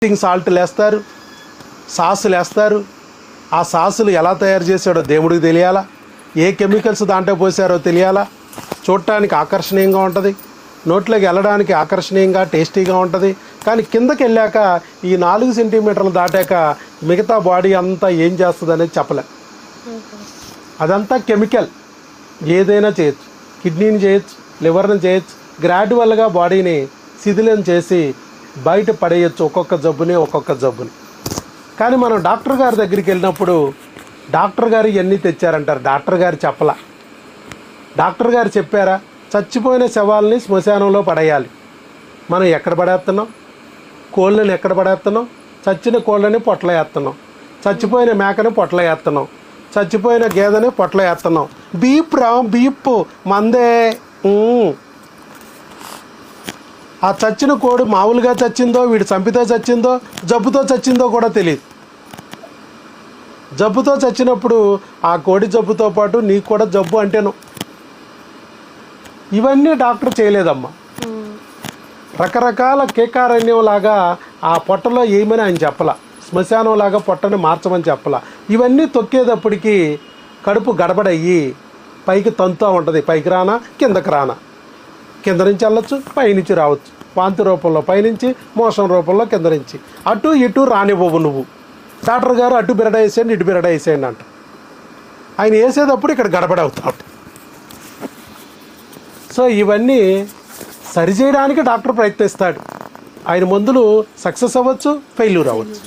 సాల్ట్లు వేస్తారు, సాసులు వేస్తారు. ఆ సాసులు ఎలా తయారు చేశాడో దేవుడికి తెలియాలా, ఏ కెమికల్స్ దాంట్లో పోసారో తెలియాలా. చూడటానికి ఆకర్షణీయంగా ఉంటుంది, నోట్లోకి వెళ్ళడానికి ఆకర్షణీయంగా టేస్టీగా ఉంటుంది. కానీ కిందకి వెళ్ళాక ఈ 4 సెంటీమీటర్లు దాటాక మిగతా బాడీ అంతా ఏం చేస్తుంది అనేది చెప్పలే. అదంతా కెమికల్. ఏదైనా చేయొచ్చు, కిడ్నీని చేయొచ్చు, లివర్ని చేయొచ్చు. గ్రాడ్యువల్గా బాడీని శిథిలం చేసి బయట పడేయచ్చు ఒక్కొక్క జబ్బుని. కానీ మనం డాక్టర్ గారి దగ్గరికి వెళ్ళినప్పుడు డాక్టర్ గారు ఇవన్నీ తెచ్చారంటారు. డాక్టర్ గారు చెప్పలా. డాక్టర్ గారు చెప్పారా? చచ్చిపోయిన శవాల్ని శ్మశానంలో పడేయాలి. మనం ఎక్కడ పడేస్తున్నాం? కోళ్ళని ఎక్కడ పడేస్తున్నాం? చచ్చిన కోళ్ళని పొట్టలో వేస్తున్నాం, చచ్చిపోయిన మేకని పొట్టలో వేస్తున్నాం, చచ్చిపోయిన గేదెని పొట్టలో వేస్తున్నాం. బీప్ మందే. ఆ చచ్చిన కోడి మామూలుగా చచ్చిందో, వీడు చంపితో చచ్చిందో, జబ్బుతో చచ్చిందో కూడా తెలియదు. జబ్బుతో చచ్చినప్పుడు ఆ కోడి జబ్బుతో పాటు నీకు కూడా జబ్బు అంటేను. ఇవన్నీ డాక్టర్ చేయలేదమ్మా. రకరకాల కేకారణ్యంలాగా ఆ పొట్టలో ఏమని ఆయన చెప్పలా, శ్మశానంలాగా పొట్టని మార్చమని చెప్పలా. ఇవన్నీ తొక్కేటప్పటికి కడుపు గడబడయ్యి పైకి తంతూ ఉంటుంది. పైకి రానా, కిందకి రానా, కింద నుంచి వెళ్ళొచ్చు, పైనుంచి రావచ్చు. వాంతి రూపంలో పైనుంచి, మోషన్ రూపంలో కింద నుంచి. అటు ఇటు రానివ్వవు నువ్వు. డాక్టర్ గారు అటు బిరడ వేసేయండి, ఇటు బిరడ వేసేయండి అంట. ఆయన వేసేటప్పుడు ఇక్కడ గడబడవుతాడు. సో ఇవన్నీ సరిచేయడానికి డాక్టర్ ప్రయత్నిస్తాడు. ఆయన మందులు సక్సెస్ అవ్వచ్చు, ఫెయిల్యూర్ అవ్వచ్చు.